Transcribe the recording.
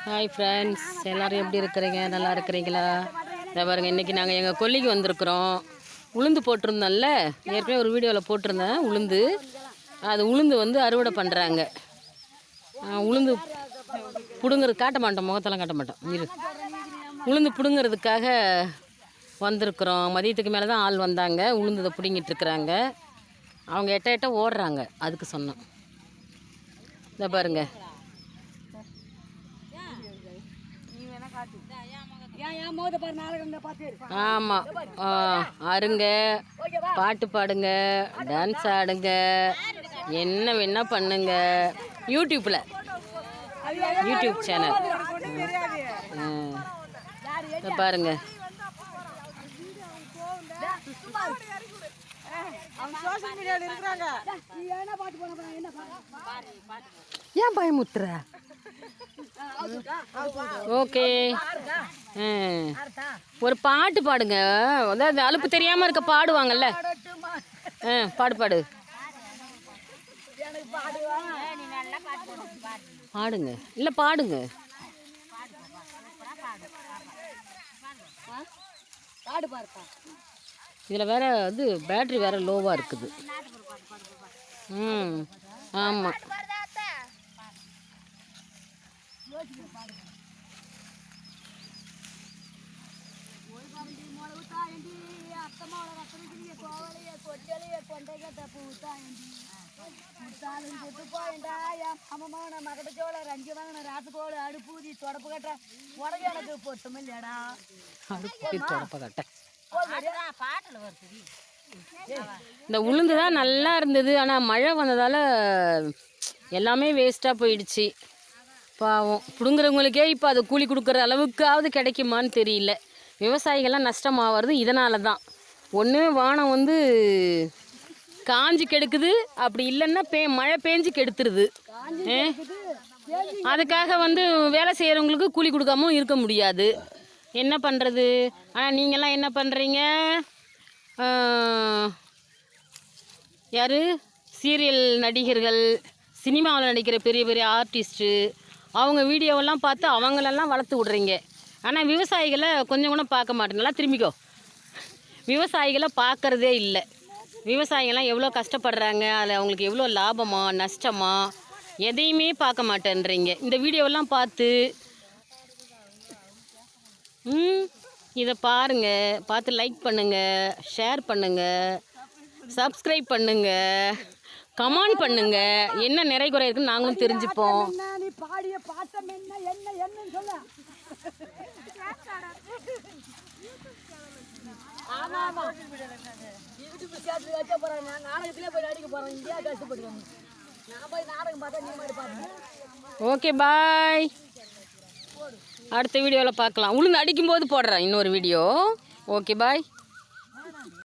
Hi friends, எல்லோரும் எப்படி இருக்கிறீங்க? நல்லா இருக்கிறீங்களா? இதை பாருங்க, இன்றைக்கி நாங்கள் எங்கள் கொல்லிக்கு வந்திருக்குறோம். உளுந்து போட்டிருந்தோம்ல, ஏற்கனவே ஒரு வீடியோவில் போட்டிருந்தேன். உளுந்து வந்து அறுவடை பண்ணுறாங்க. உளுந்து பிடுங்கிறது காட்ட மாட்டோம், முகத்தெல்லாம் காட்ட மாட்டோம். உளுந்து பிடுங்கிறதுக்காக வந்திருக்குறோம். மதியத்துக்கு மேலே தான் ஆள் வந்தாங்க. உளுந்து இதை பிடுங்கிட்டு இருக்கிறாங்க. அவங்க எட்ட ஓடுறாங்க. அதுக்கு சொன்னோம். இதை பாருங்க, ஆமாம், அருங்க, பாட்டு பாடுங்க, டான்ஸ் ஆடுங்க, என்ன வேணா பண்ணுங்க. யூடியூப் சேனல் பாருங்க. ஏன் பயமுத்துற? ஓகே, ஒரு பாட்டு பாடுங்க. அதாவது அலுப்பு தெரியாம இருக்க பாடுவாங்கல்ல. பாடு பாடுங்க, இல்ல பாடுங்க. இதுல வேற இது பேட்டரி வேற லோவா இருக்குது. ஆமா, இந்த உளுந்து தான் நல்லா இருந்தது. ஆனால் மழை வந்ததால் எல்லாமே வேஸ்ட்டாக போயிடுச்சு. பாவம், பிடுங்குறவங்களுக்கே இப்போ அது கூலி கொடுக்குற அளவுக்காவது கிடைக்குமான்னு தெரியல. விவசாயிகள்லாம் நஷ்டமாகிறது இதனால தான். ஒன்று வானம் வந்து காஞ்சி கெடுக்குது, அப்படி இல்லைன்னா மழை பேஞ்சு கெடுத்துருது. அதுக்காக வந்து வேலை செய்கிறவங்களுக்கு கூலி கொடுக்காம இருக்க முடியாது. என்ன பண்ணுறது? ஆனால் நீங்கள்லாம் என்ன பண்ணுறீங்க? யார் சீரியல் நடிகர்கள், சினிமாவில் நடிக்கிற பெரிய பெரிய ஆர்டிஸ்ட்டு, அவங்க வீடியோவெல்லாம் பார்த்து அவங்களெல்லாம் வளர்த்து விட்றீங்க. ஆனால் விவசாயிகளை கொஞ்சம் கூட பார்க்க மாட்டேங்களா? திரும்பிக்கோ. விவசாயிகளை பார்க்குறதே இல்லை. விவசாயிகள்லாம் எவ்வளோ கஷ்டப்படுறாங்க, அதில் அவங்களுக்கு எவ்வளோ லாபமா நஷ்டமா எதையுமே பார்க்க மாட்டேன்றீங்க. இந்த வீடியோவெல்லாம் பார்த்து இதை பாருங்கள். பார்த்து லைக் பண்ணுங்கள், ஷேர் பண்ணுங்கள், சப்ஸ்கிரைப் பண்ணுங்கள், கமெண்ட் பண்ணுங்க. என்ன நிறை குறை இருக்குன்னு நாங்களும் தெரிஞ்சுப்போம். ஓகே, பாய். அடுத்த வீடியோவில் பார்க்கலாம். உளுந்து அடிக்கும்போது போடுறேன் இன்னொரு வீடியோ. ஓகே, பாய்.